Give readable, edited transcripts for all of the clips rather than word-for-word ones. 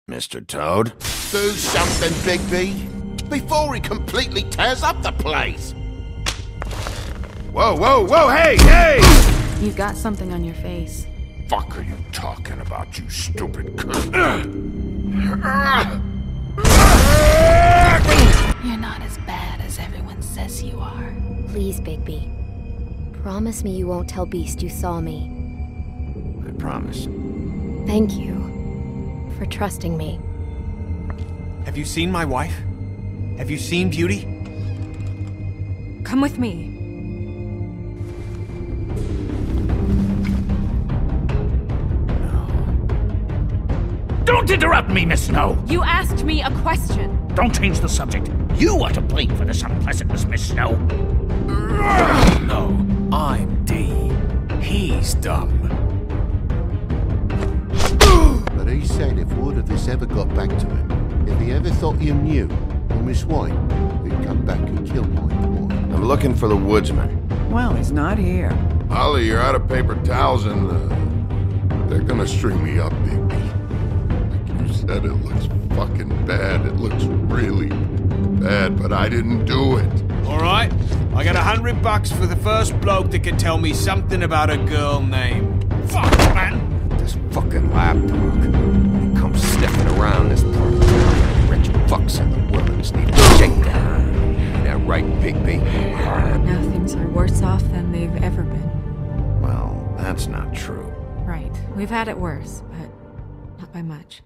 Mr. Toad? Do something, Bigby, before he completely tears up the place! Whoa, whoa, whoa, hey, hey! You've got something on your face. Fuck are you talking about, you stupid cunt? You're not as bad as everyone says you are. Please, Bigby. Promise me you won't tell Beast you saw me. I promise. Thank you for trusting me. Have you seen my wife? Have you seen Beauty? Come with me. Don't interrupt me, Miss Snow! You asked me a question. Don't change the subject. You are to blame for this unpleasantness, Miss Snow. No, I'm D. He's dumb. But he said if word of this ever got back to him, if he ever thought you knew, or Miss White, he'd come back and kill my boy. I'm looking for the woodsman. Well, he's not here. Ollie, you're out of paper towels and, they're gonna string me up, Bigby. Like you said, it looks fucking bad. It looks really bad, but I didn't do it. Alright, I got $100 for the first bloke that can tell me something about a girl named... Fuck, man! This fucking lapdog. He comes sniffing around this part of town. Rich fucks in the world just need a shakedown. Ain't that right, Bigby? Now things are worse off than they've ever been. Well, that's not true. Right. We've had it worse, but not by much.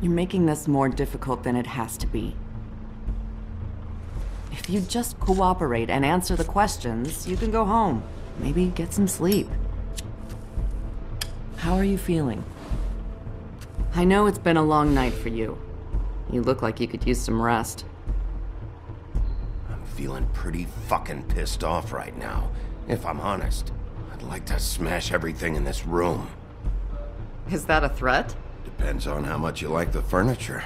You're making this more difficult than it has to be. If you just cooperate and answer the questions, you can go home. Maybe get some sleep. How are you feeling? I know it's been a long night for you. You look like you could use some rest. I'm feeling pretty fucking pissed off right now. If I'm honest, I'd like to smash everything in this room. Is that a threat? Depends on how much you like the furniture.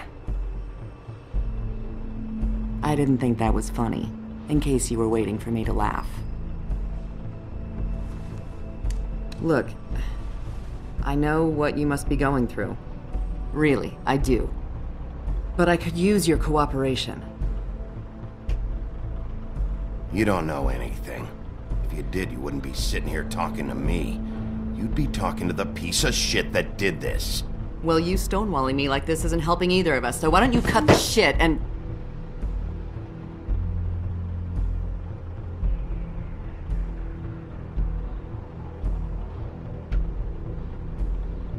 I didn't think that was funny, in case you were waiting for me to laugh. Look, I know what you must be going through. Really, I do. But I could use your cooperation. You don't know anything. If you did, you wouldn't be sitting here talking to me. You'd be talking to the piece of shit that did this. Well, you stonewalling me like this isn't helping either of us, so why don't you cut the shit and...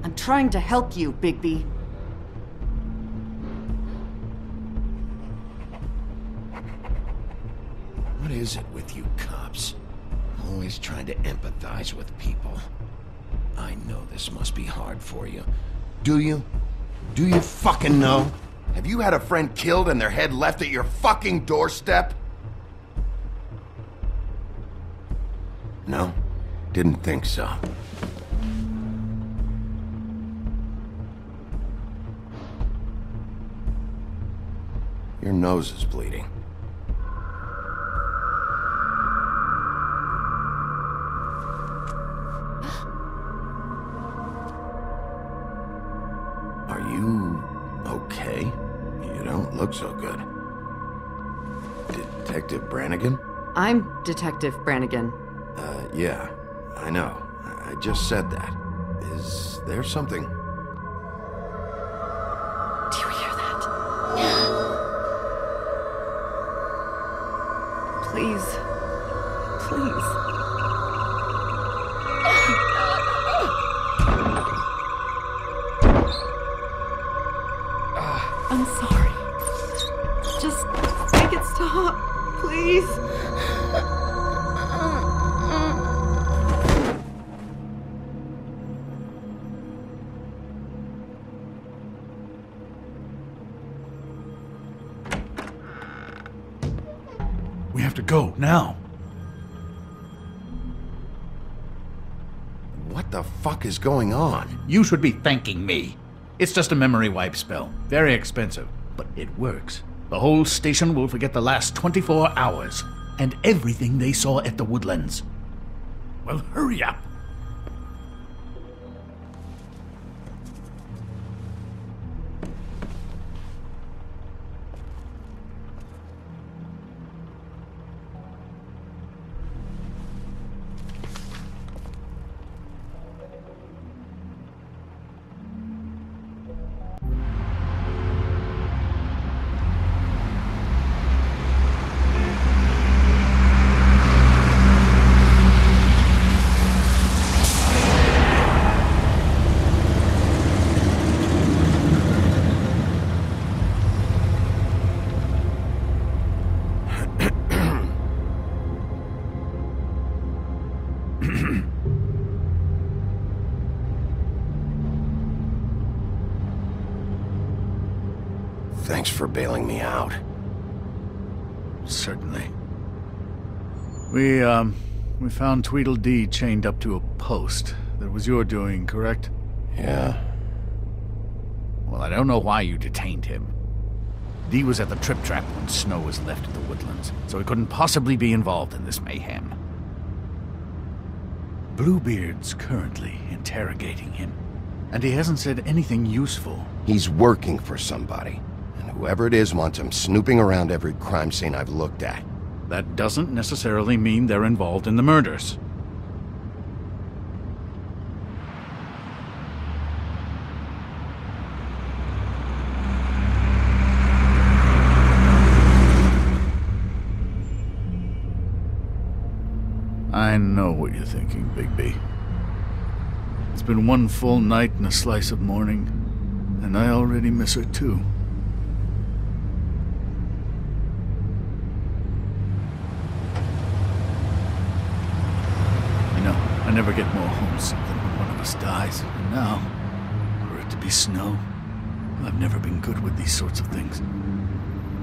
I'm trying to help you, Bigby. What is it with you cops? Always trying to empathize with people. I know this must be hard for you. Do you? Do you fucking know? Have you had a friend killed and their head left at your fucking doorstep? No? Didn't think so. Your nose is bleeding. Are you okay? You don't look so good. Detective Brannigan? I'm Detective Brannigan. Yeah, I know. I just said that. Is there something? Do you hear that? Please. Please. I'm sorry. Just make it stop, please. We have to go, now. What the fuck is going on? You should be thanking me. It's just a memory wipe spell. Very expensive, but it works. The whole station will forget the last 24 hours and everything they saw at the Woodlands. Well, hurry up. Thanks for bailing me out. Certainly. We found Tweedledee chained up to a post. That was your doing, correct? Yeah. Well, I don't know why you detained him. Dee was at the Trip Trap when Snow was left at the Woodlands, so he couldn't possibly be involved in this mayhem. Bluebeard's currently interrogating him, and he hasn't said anything useful. He's working for somebody, and whoever it is wants him snooping around every crime scene I've looked at. That doesn't necessarily mean they're involved in the murders. I know what you're thinking, Bigby. It's been one full night and a slice of morning, and I already miss her too. You know, I never get more homesick than when one of us dies, and now, for it to be Snow, I've never been good with these sorts of things.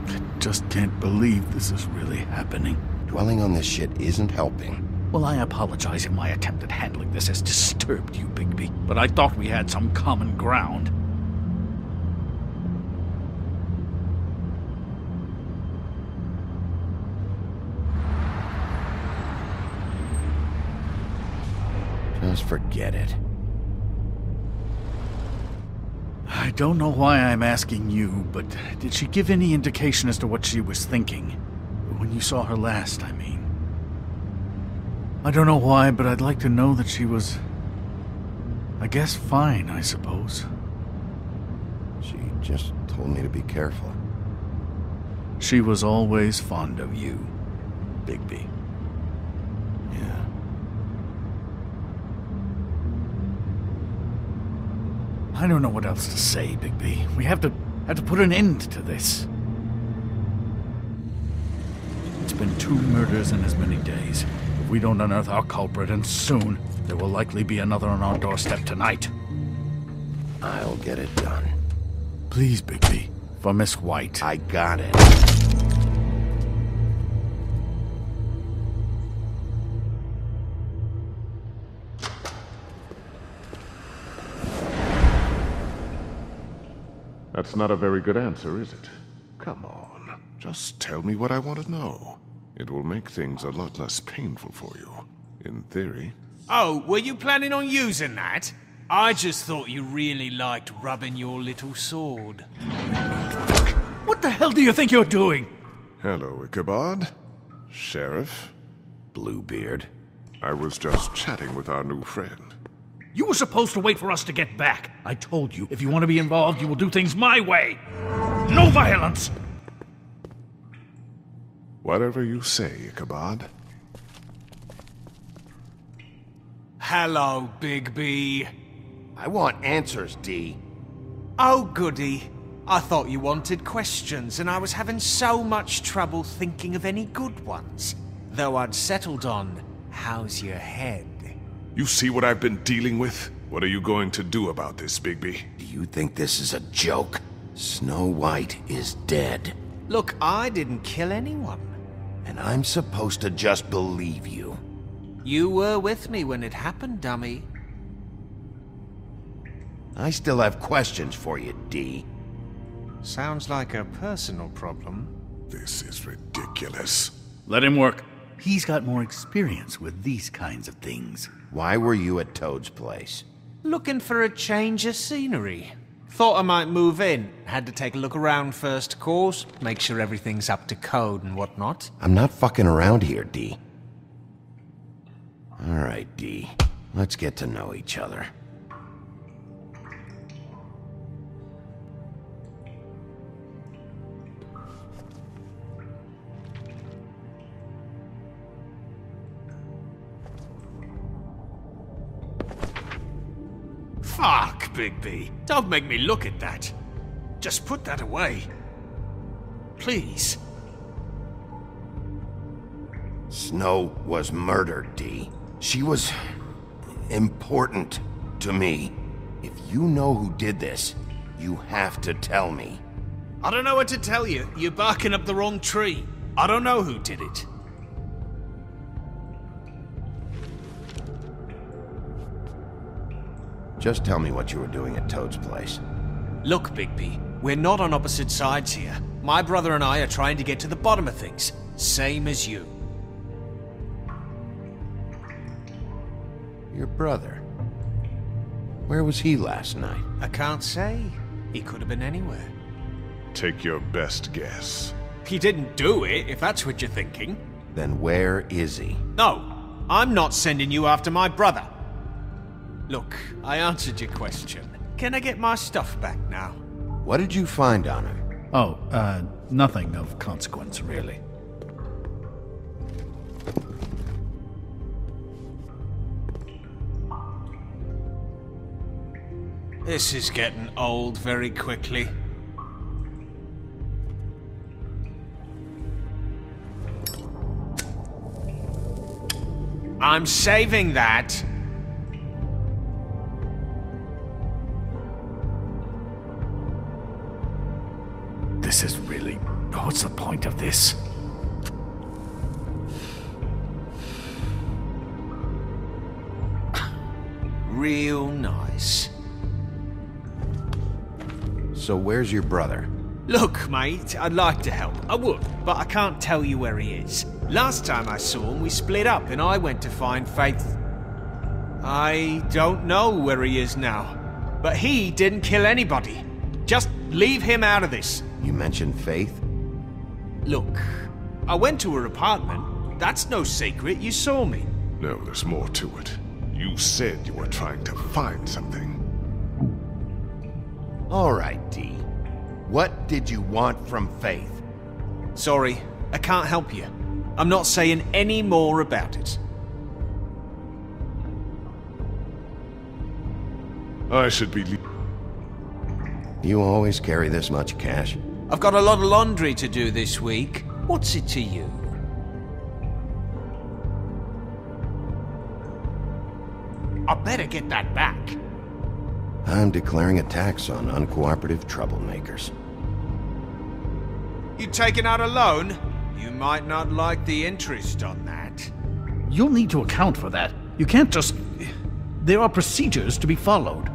I just can't believe this is really happening. Dwelling on this shit isn't helping. Well, I apologize if my attempt at handling this has disturbed you, Bigby, but I thought we had some common ground. Just forget it. I don't know why I'm asking you, but did she give any indication as to what she was thinking? When you saw her last, I mean. I don't know why, but I'd like to know that she was, I guess, fine, I suppose. She just told me to be careful. She was always fond of you, Bigby. Yeah. I don't know what else to say, Bigby. We have to put an end to this. It's been 2 murders in as many days. If we don't unearth our culprit, and soon, there will likely be another on our doorstep tonight. I'll get it done. Please, Bigby. For Miss White. I got it. That's not a very good answer, is it? Come on, just tell me what I want to know. It will make things a lot less painful for you, in theory. Oh, were you planning on using that? I just thought you really liked rubbing your little sword. What the hell do you think you're doing? Hello, Ichabod. Sheriff. Bluebeard. I was just chatting with our new friend. You were supposed to wait for us to get back. I told you, if you want to be involved, you will do things my way. No violence! Whatever you say, Ichabod. Hello, Bigby. I want answers, Dee. Oh, goody. I thought you wanted questions, and I was having so much trouble thinking of any good ones. Though I'd settled on, how's your head? You see what I've been dealing with? What are you going to do about this, Bigby? Do you think this is a joke? Snow White is dead. Look, I didn't kill anyone. And I'm supposed to just believe you. You were with me when it happened, dummy. I still have questions for you, D. Sounds like a personal problem. This is ridiculous. Let him work. He's got more experience with these kinds of things. Why were you at Toad's place? Looking for a change of scenery. Thought I might move in. Had to take a look around first, of course. Make sure everything's up to code and whatnot. I'm not fucking around here, D. Alright, D. Let's get to know each other. Fuck, Bigby. Don't make me look at that. Just put that away. Please. Snow was murdered, D. She was important to me. If you know who did this, you have to tell me. I don't know what to tell you. You're barking up the wrong tree. I don't know who did it. Just tell me what you were doing at Toad's place. Look, Bigby, we're not on opposite sides here. My brother and I are trying to get to the bottom of things. Same as you. Your brother? Where was he last night? I can't say. He could have been anywhere. Take your best guess. He didn't do it, if that's what you're thinking. Then where is he? No, I'm not sending you after my brother. Look, I answered your question. Can I get my stuff back now? What did you find on him? Oh, nothing of consequence, really. This is getting old very quickly. I'm saving that. This is really... What's the point of this? Real nice. So where's your brother? Look, mate, I'd like to help. I would, but I can't tell you where he is. Last time I saw him, we split up and I went to find Faith. I don't know where he is now, but he didn't kill anybody. Just leave him out of this. You mentioned Faith? Look, I went to her apartment. That's no secret, you saw me. No, there's more to it. You said you were trying to find something. All right, D. What did you want from Faith? Sorry, I can't help you. I'm not saying any more about it. I should be... You always carry this much cash? I've got a lot of laundry to do this week. What's it to you? I better get that back. I'm declaring a tax on uncooperative troublemakers. You taking out a loan? You might not like the interest on that. You'll need to account for that. You can't just... There are procedures to be followed.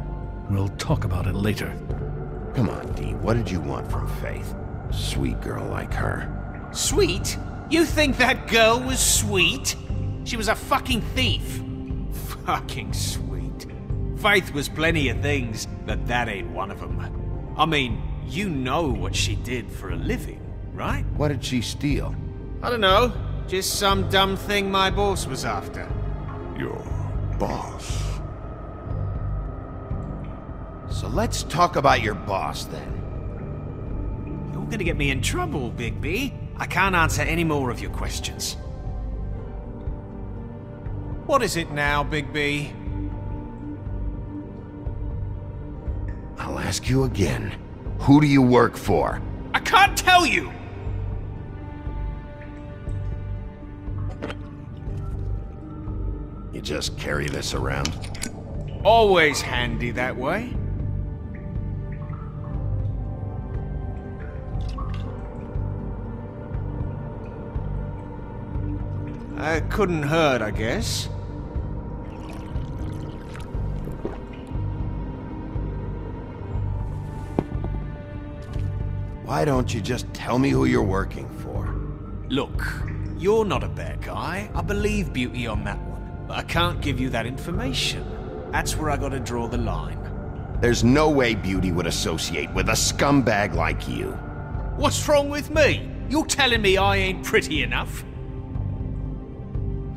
We'll talk about it later. Come on, D. What did you want from Faith? Sweet girl like her. Sweet? You think that girl was sweet? She was a fucking thief. Fucking sweet. Faith was plenty of things, but that ain't one of them. I mean, you know what she did for a living, right? What did she steal? I don't know. Just some dumb thing my boss was after. Your boss. So let's talk about your boss, then. You're gonna get me in trouble, Bigby. I can't answer any more of your questions. What is it now, Bigby? I'll ask you again. Who do you work for? I can't tell you! You just carry this around? Always handy that way. Couldn't hurt, I guess. Why don't you just tell me who you're working for? Look, you're not a bad guy. I believe Beauty on that one. But I can't give you that information. That's where I gotta draw the line. There's no way Beauty would associate with a scumbag like you. What's wrong with me? You're telling me I ain't pretty enough?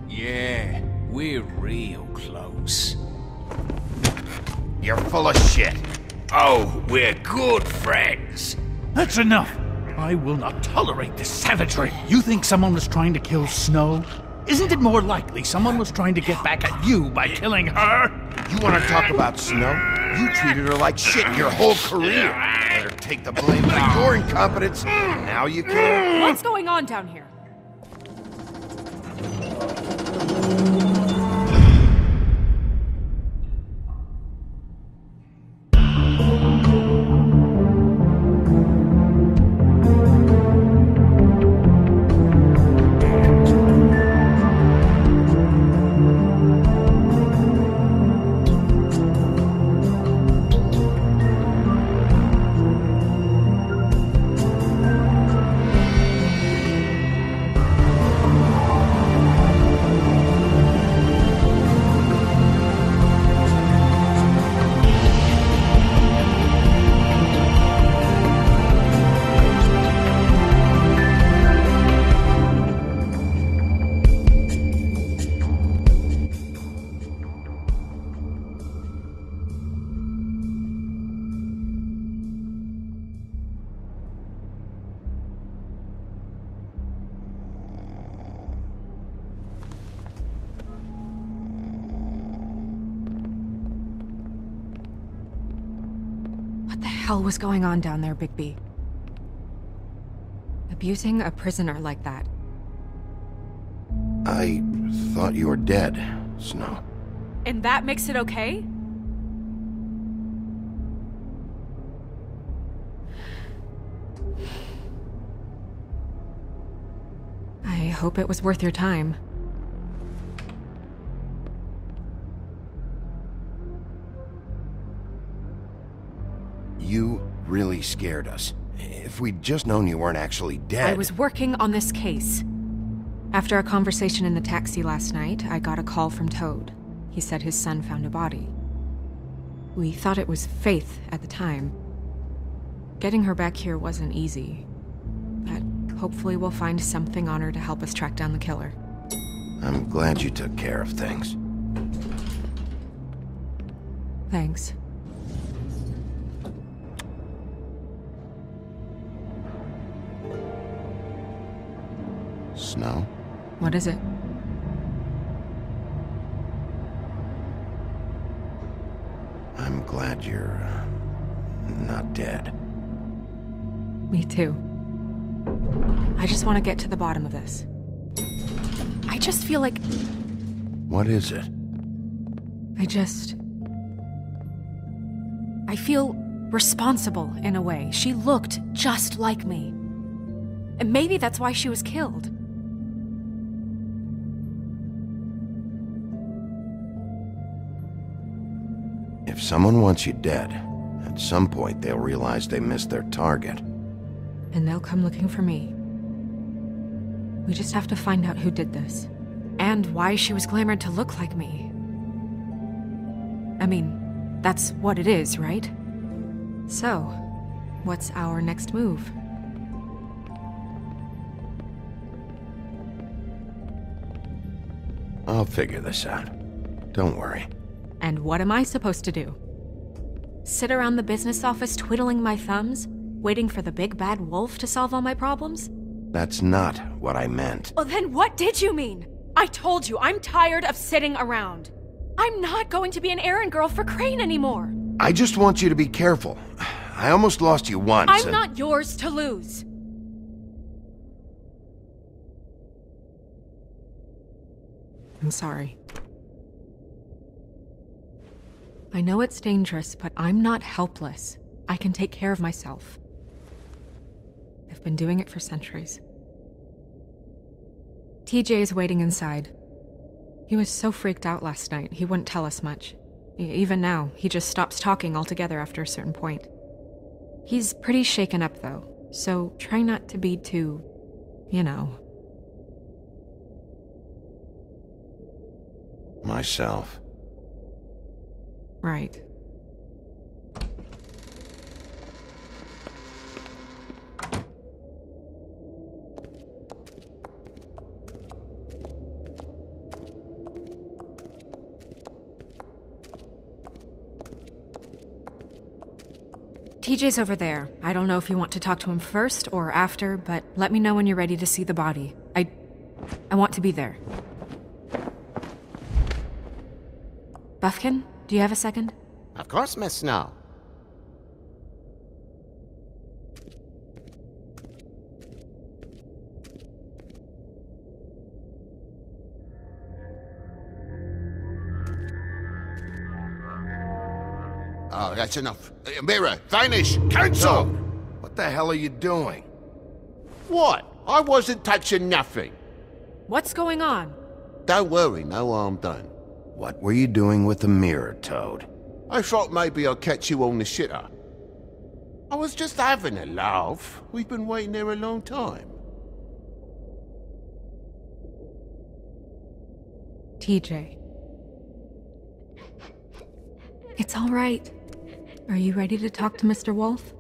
Yeah, we're real close. You're full of shit. Oh, we're good friends. That's enough! I will not tolerate this savagery. You think someone was trying to kill Snow? Isn't it more likely someone was trying to get back at you by killing her? You want to talk about Snow? You treated her like shit your whole career. Let her take the blame for your incompetence. Now you care? What's going on down here? What the hell was going on down there, Bigby? Abusing a prisoner like that. I thought you were dead, Snow. And that makes it okay? I hope it was worth your time. You really scared us. If we'd just known you weren't actually dead... I was working on this case. After a conversation in the taxi last night, I got a call from Toad. He said his son found a body. We thought it was Faith at the time. Getting her back here wasn't easy. But hopefully we'll find something on her to help us track down the killer. I'm glad you took care of things. Thanks. Snow? What is it? I'm glad you're... not dead. Me too. I just want to get to the bottom of this. I just feel like... What is it? I feel responsible in a way. She looked just like me. And maybe that's why she was killed. If someone wants you dead, at some point they'll realize they missed their target. And they'll come looking for me. We just have to find out who did this. And why she was glamored to look like me. I mean, that's what it is, right? So, what's our next move? I'll figure this out. Don't worry. And what am I supposed to do? Sit around the business office twiddling my thumbs, waiting for the big bad wolf to solve all my problems? That's not what I meant. Well, then what did you mean? I told you, I'm tired of sitting around. I'm not going to be an errand girl for Crane anymore. I just want you to be careful. I almost lost you once. I'm not yours to lose. I'm sorry. I know it's dangerous, but I'm not helpless. I can take care of myself. I've been doing it for centuries. TJ is waiting inside. He was so freaked out last night, he wouldn't tell us much. Even now, he just stops talking altogether after a certain point. He's pretty shaken up, though, so try not to be too, you know. Myself. Right. TJ's over there. I don't know if you want to talk to him first or after, but let me know when you're ready to see the body. I want to be there. Buffkin, do you have a second? Of course, Miss Snow. Oh, that's enough. Mirror, vanish, cancel! What the hell are you doing? What? I wasn't touching nothing. What's going on? Don't worry, no harm done. What were you doing with the mirror, Toad? I thought maybe I'd catch you on the shitter. I was just having a laugh. We've been waiting there a long time. TJ. It's all right. Are you ready to talk to Mr. Wolf?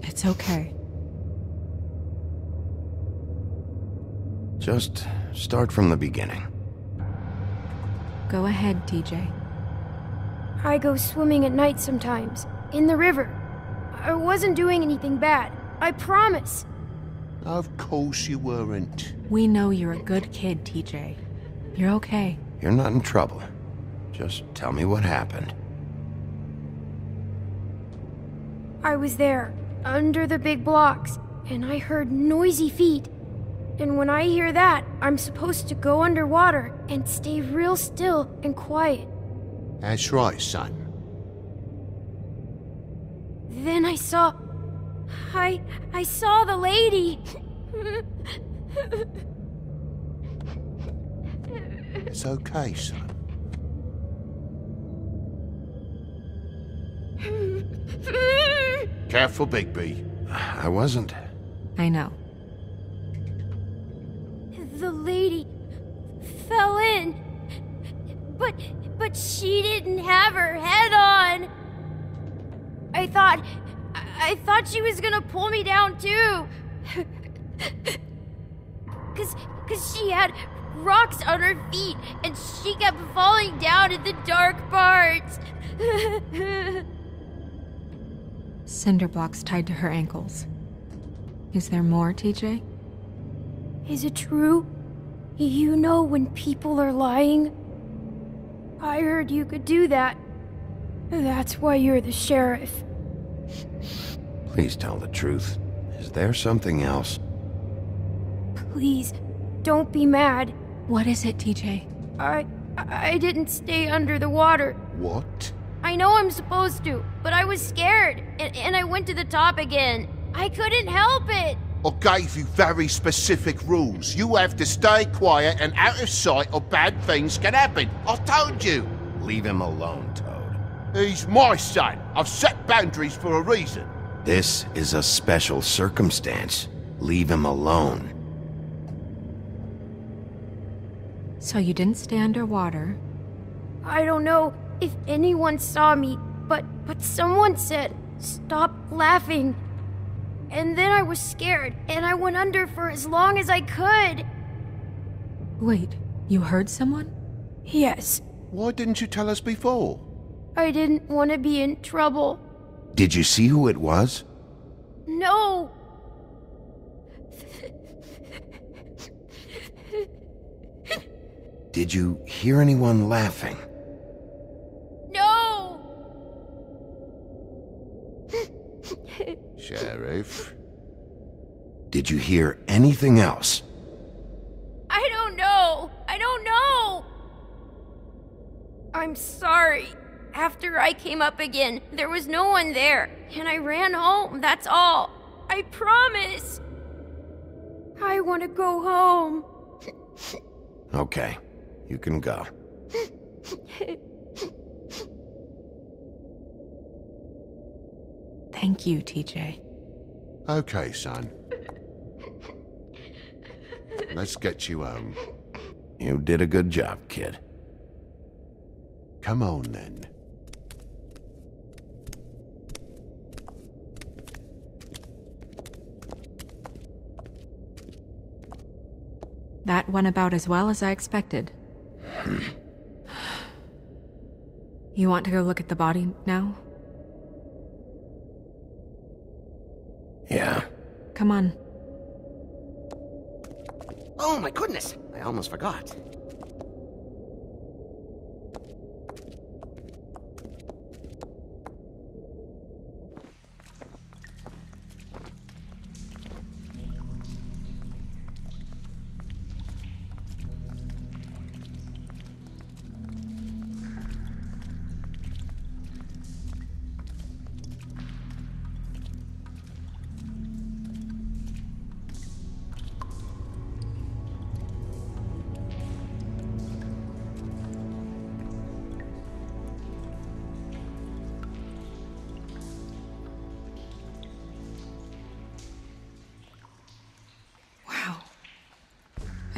It's okay. Just start from the beginning. Go ahead, TJ. I go swimming at night sometimes, in the river. I wasn't doing anything bad, I promise. Of course you weren't. We know you're a good kid, TJ. You're okay. You're not in trouble. Just tell me what happened. I was there, under the big blocks, and I heard noisy feet. And when I hear that, I'm supposed to go underwater and stay real still and quiet. That's right, son. Then I saw the lady. It's okay, son. Careful, Bigby. I wasn't. I know. The lady fell in. But she didn't have her head on. I thought she was gonna pull me down too. Cause she had rocks on her feet and she kept falling down in the dark parts. Cinder blocks tied to her ankles. Is there more, TJ? Is it true? You know when people are lying? I heard you could do that. That's why you're the sheriff. Please tell the truth. Is there something else? Please, don't be mad. What is it, TJ? I didn't stay under the water. What? I know I'm supposed to, but I was scared, and I went to the top again. I couldn't help it. I gave you very specific rules. You have to stay quiet and out of sight or bad things can happen. I told you. Leave him alone, Toad. He's my son. I've set boundaries for a reason. This is a special circumstance. Leave him alone. So you didn't stay underwater? I don't know if anyone saw me, but someone said, "Stop laughing." And then I was scared, and I went under for as long as I could. Wait, you heard someone? Yes. Why didn't you tell us before? I didn't want to be in trouble. Did you see who it was? No. Did you hear anyone laughing? No! Sheriff? Did you hear anything else? I don't know! I don't know! I'm sorry. After I came up again, there was no one there, and I ran home, that's all. I promise! I want to go home. Okay, you can go. Thank you, TJ. Okay, son. Let's get you home. You did a good job, kid. Come on, then. That went about as well as I expected. You want to go look at the body now? Yeah. Come on. Oh my goodness! I almost forgot.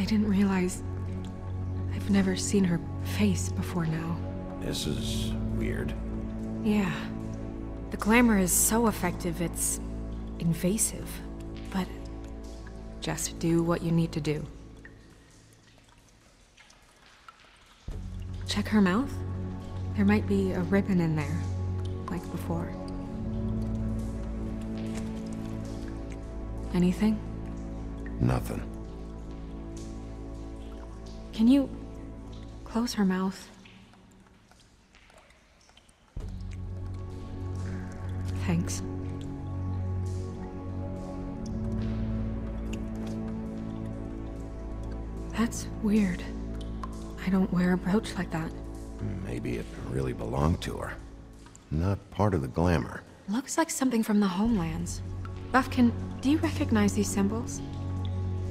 I didn't realize... I've never seen her face before now. This is weird. Yeah. The glamour is so effective, it's invasive. But just do what you need to do. Check her mouth. There might be a ribbon in there, like before. Anything? Nothing. Can you close her mouth? Thanks. That's weird. I don't wear a brooch like that. Maybe it really belonged to her. Not part of the glamour. Looks like something from the homelands. Buffkin, do you recognize these symbols?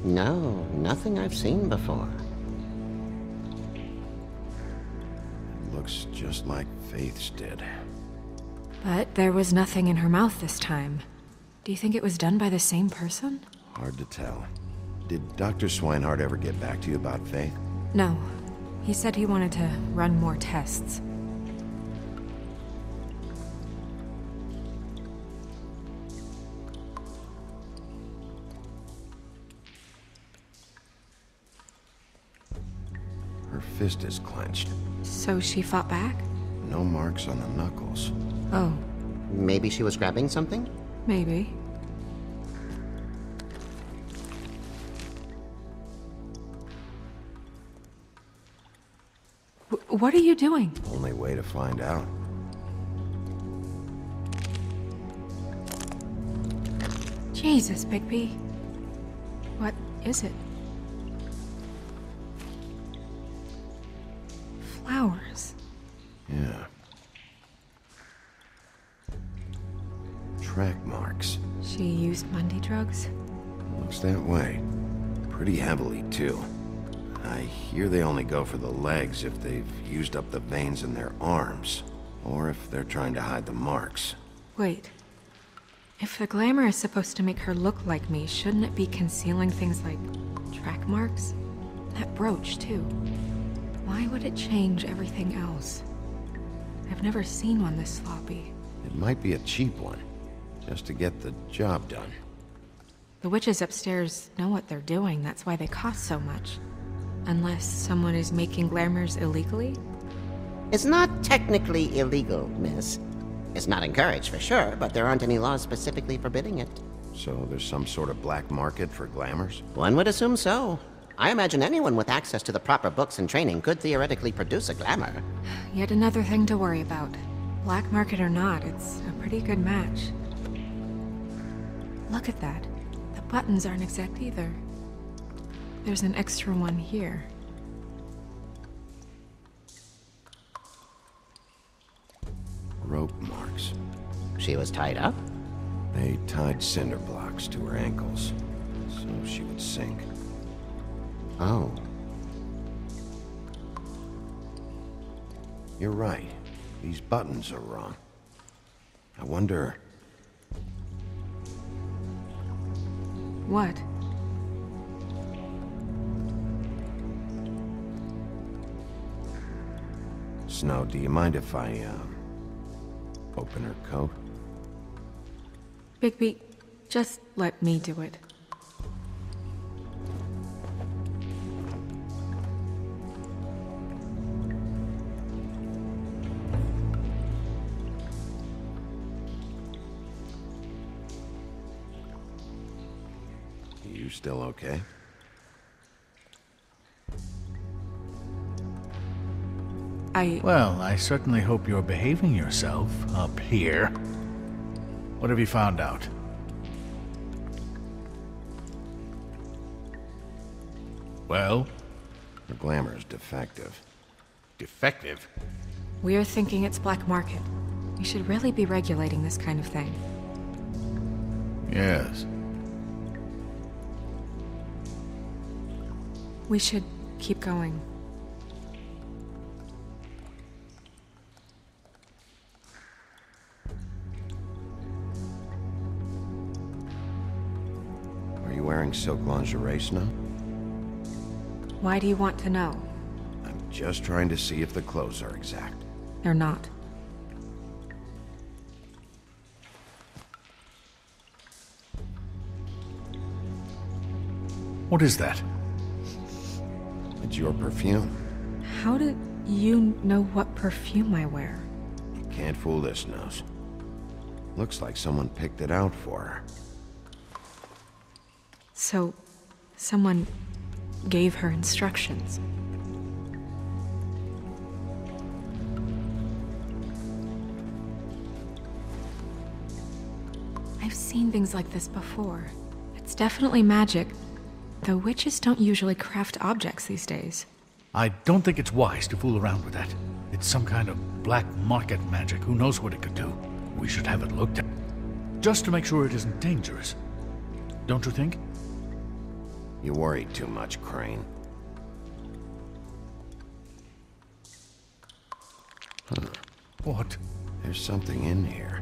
No, nothing I've seen before. Looks just like Faith's did. But there was nothing in her mouth this time. Do you think it was done by the same person? Hard to tell. Did Dr. Swinehart ever get back to you about Faith? No. He said he wanted to run more tests. Her fist is clenched. So she fought back? No marks on the knuckles. Oh. Maybe she was grabbing something? Maybe. What are you doing? Only way to find out. Jesus, Bigby. What is it? Flowers. Yeah. Track marks. She used Mundy drugs? Looks that way. Pretty heavily, too. I hear they only go for the legs if they've used up the veins in their arms, or if they're trying to hide the marks. Wait. If the glamour is supposed to make her look like me, shouldn't it be concealing things like track marks? That brooch, too. Why would it change everything else? I've never seen one this sloppy. It might be a cheap one, just to get the job done. The witches upstairs know what they're doing, that's why they cost so much. Unless someone is making glamours illegally? It's not technically illegal, miss. It's not encouraged for sure, but there aren't any laws specifically forbidding it. So there's some sort of black market for glamours? One would assume so. I imagine anyone with access to the proper books and training could theoretically produce a glamour. Yet another thing to worry about. Black market or not, it's a pretty good match. Look at that. The buttons aren't exact either. There's an extra one here. Rope marks. She was tied up? They tied cinder blocks to her ankles, so she would sink. Oh. You're right. These buttons are wrong. I wonder... What? Snow, do you mind if I, open her coat? Bigby, just let me do it. You still okay? Well, I certainly hope you're behaving yourself up here. What have you found out? Well? The glamour's defective. Defective? We're thinking it's black market. We should really be regulating this kind of thing. Yes. We should keep going. Are you wearing silk lingerie, Snow? Why do you want to know? I'm just trying to see if the clothes are exact. They're not. What is that? It's your perfume. How do you know what perfume I wear? You can't fool this nose. Looks like someone picked it out for her. So, someone gave her instructions. I've seen things like this before. It's definitely magic, though witches don't usually craft objects these days. I don't think it's wise to fool around with that. It's some kind of black market magic. Who knows what it could do? We should have it looked at. Just to make sure it isn't dangerous. Don't you think? You worry too much, Crane. Huh. What? There's something in here.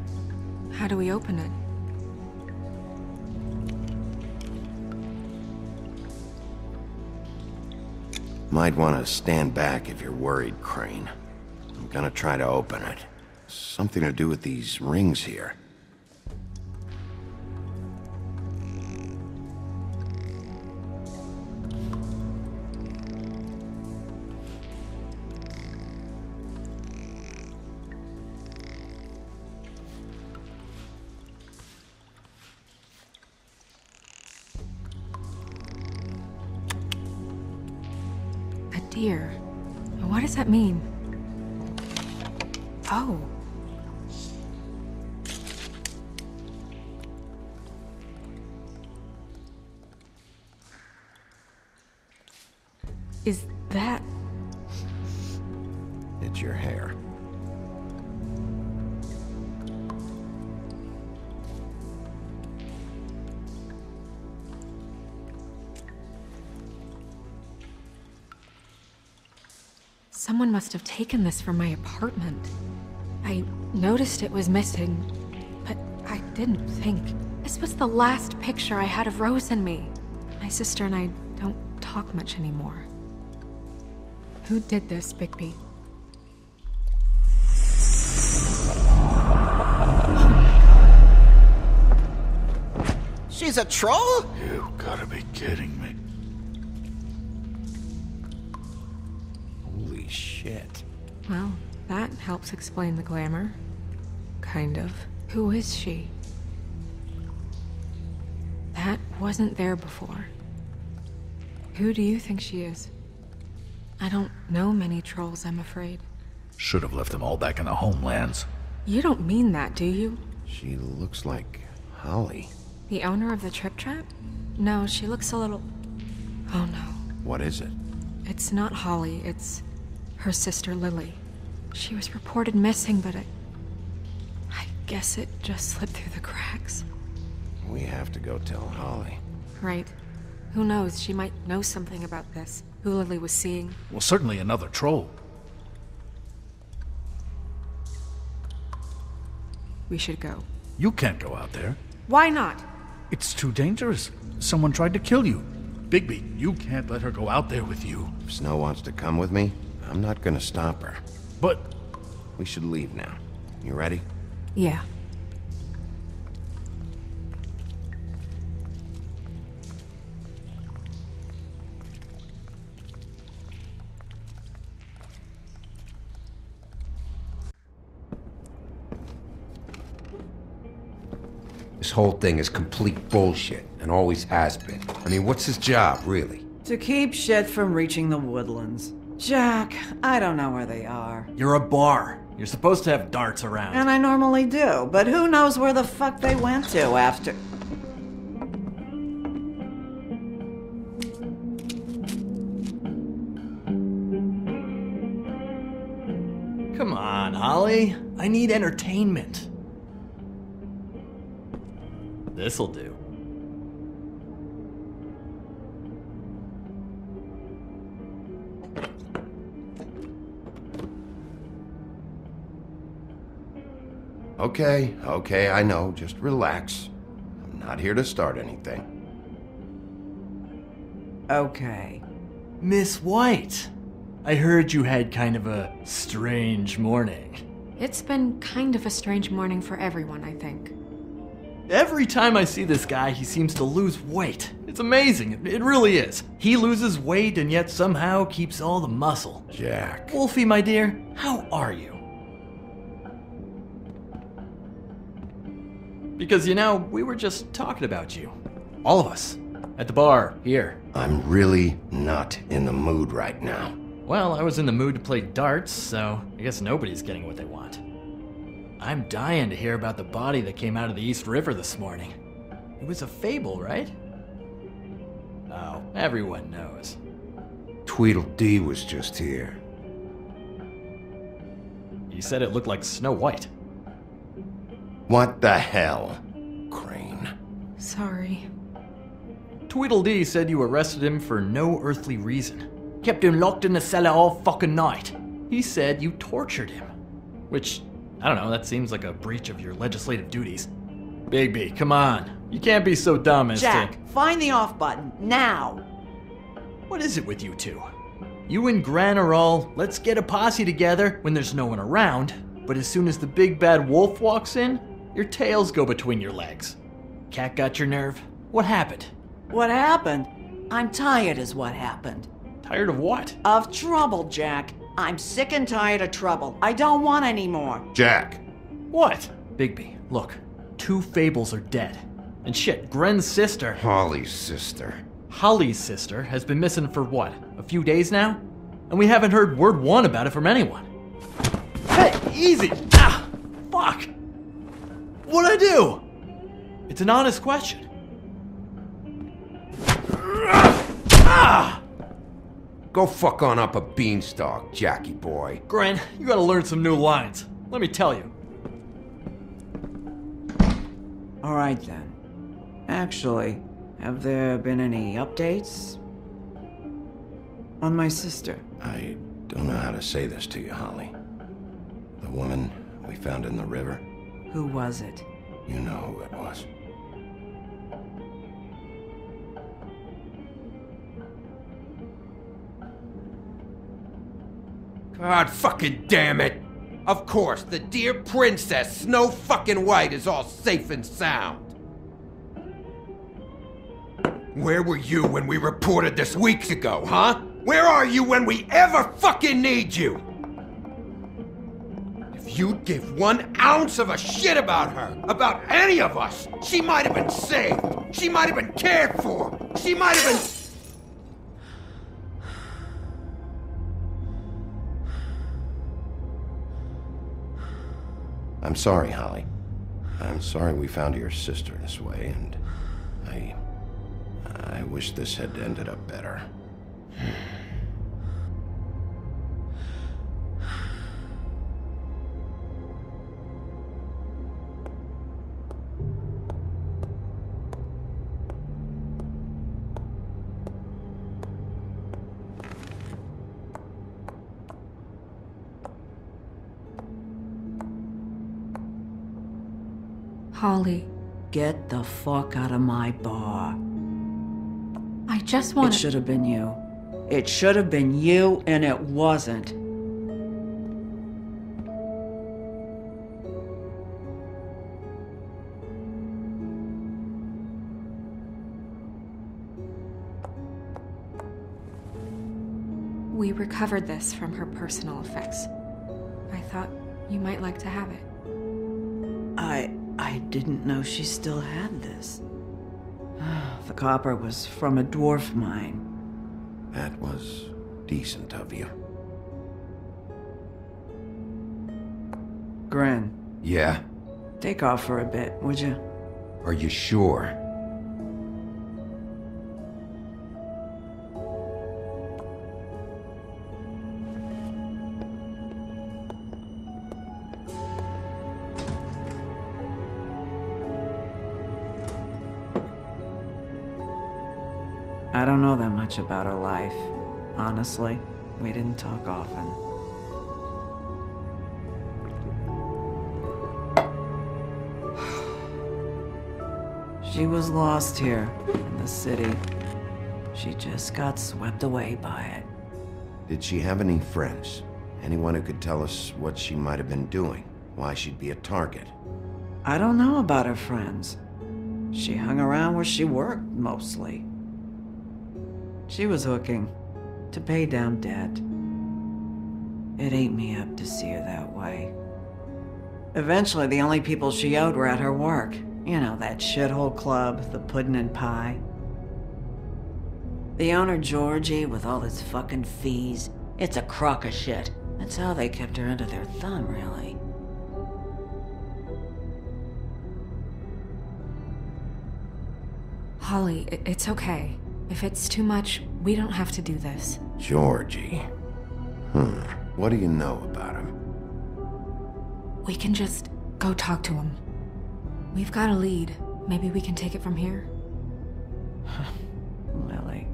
How do we open it? Might want to stand back if you're worried, Crane. I'm gonna try to open it. Something to do with these rings here. Dear, what does that mean? Oh. Is that... It's your hair. Someone must have taken this from my apartment. I noticed it was missing, but I didn't think. This was the last picture I had of Rose and me. My sister and I don't talk much anymore. Who did this, Bigby? She's a troll? You gotta be kidding me. Holy shit. Well, that helps explain the glamour. Kind of. Who is she? That wasn't there before. Who do you think she is? I don't know many trolls, I'm afraid. Should have left them all back in the homelands. You don't mean that, do you? She looks like Holly. The owner of the Trip Trap? No, she looks a little... Oh no. What is it? It's not Holly, it's her sister Lily. She was reported missing, but I guess it just slipped through the cracks. We have to go tell Holly. Right. Who knows, she might know something about this. Who Lily was seeing. Well, certainly another troll. We should go. You can't go out there. Why not? It's too dangerous. Someone tried to kill you. Bigby, you can't let her go out there with you. If Snow wants to come with me, I'm not gonna stop her. But... We should leave now. You ready? Yeah. This whole thing is complete bullshit, and always has been. I mean, what's his job, really? To keep shit from reaching the woodlands. Jack, I don't know where they are. You're a bar. You're supposed to have darts around. And I normally do, but who knows where the fuck they went to after... Come on, Holly. I need entertainment. This'll do. Okay, I know. Just relax. I'm not here to start anything. Okay. Miss White, I heard you had kind of a strange morning. It's been kind of a strange morning for everyone, I think. Every time I see this guy, he seems to lose weight. It's amazing. It really is. He loses weight and yet somehow keeps all the muscle. Jack. Wolfie, my dear, how are you? Because, you know, we were just talking about you. All of us. At the bar, here. I'm really not in the mood right now. Well, I was in the mood to play darts, so I guess nobody's getting what they want. I'm dying to hear about the body that came out of the East River this morning. It was a fable, right? Oh, everyone knows. Tweedledee was just here. He said it looked like Snow White. What the hell, Crane? Sorry. Tweedledee said you arrested him for no earthly reason. Kept him locked in the cellar all fucking night. He said you tortured him. Which, I don't know, that seems like a breach of your legislative duties. Bigby, come on. You can't be so dumb as Jack, find the off button, now! What is it with you two? You and Gran are all, let's get a posse together when there's no one around, but as soon as the big bad wolf walks in, your tails go between your legs. Cat got your nerve? What happened? What happened? I'm tired is what happened. Tired of what? Of trouble, Jack. I'm sick and tired of trouble. I don't want any more. Jack. What? Bigby, look. 2 fables are dead. And shit, Gren's sister... Holly's sister. Holly's sister has been missing for what? A few days now? And we haven't heard word one about it from anyone. Hey, easy! Ah! Fuck! What'd I do? It's an honest question. Ah! Go fuck on up a beanstalk, Jackie boy. Gren, you gotta learn some new lines. Let me tell you. Alright then. Actually, have there been any updates? On my sister? I don't know how to say this to you, Holly. The woman we found in the river. Who was it? You know who it was. God fucking damn it! Of course, the dear princess, Snow fucking White, is all safe and sound. Where were you when we reported this weeks ago, huh? Where are you when we ever fucking need you? If you'd give 1 ounce of a shit about her, about any of us, she might have been saved. She might have been cared for. She might have been... I'm sorry, Holly. I'm sorry we found your sister this way, and I wish this had ended up better. Holly. Get the fuck out of my bar. I just want It should have been you. It should have been you, and it wasn't. We recovered this from her personal effects. I thought you might like to have it. I didn't know she still had this. The copper was from a dwarf mine. That was decent of you. Gren, Yeah? take off for a bit, would you? Are you sure? I don't know that much about her life. Honestly, we didn't talk often. She was lost here in the city. She just got swept away by it. Did she have any friends? Anyone who could tell us what she might have been doing? Why she'd be a target? I don't know about her friends. She hung around where she worked, mostly. She was hooking to pay down debt. It ate me up to see her that way. Eventually, the only people she owed were at her work. You know, that shithole club, the Puddin' and Pie. The owner, Georgie, with all his fucking fees, it's a crock of shit. That's how they kept her under their thumb, really. Holly, it's okay. If it's too much, we don't have to do this. Georgie. What do you know about him? We can just go talk to him. We've got a lead. Maybe we can take it from here. Lily.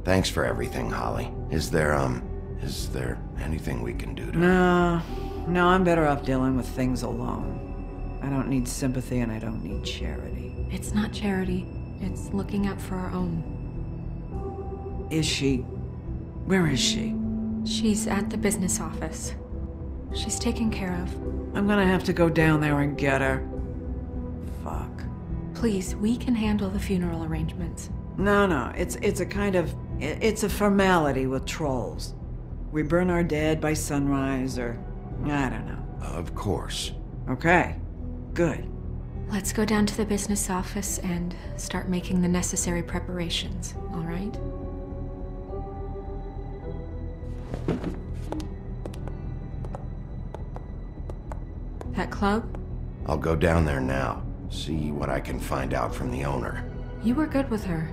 Thanks for everything, Holly. Is there anything we can do to... No, I'm better off dealing with things alone. I don't need sympathy and I don't need charity. It's not charity. It's looking out for our own. Is she? Where is she? She's at the business office. She's taken care of. I'm gonna have to go down there and get her. Fuck. Please, we can handle the funeral arrangements. No, it's a kind of... It's a formality with trolls. We burn our dead by sunrise, or... I don't know. Of course. Okay. Good. Let's go down to the business office and start making the necessary preparations, all right? That club? I'll go down there now. See what I can find out from the owner. You were good with her.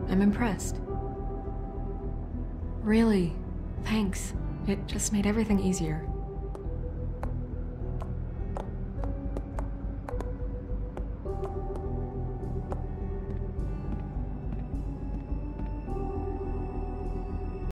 I'm impressed. Really, thanks. It just made everything easier.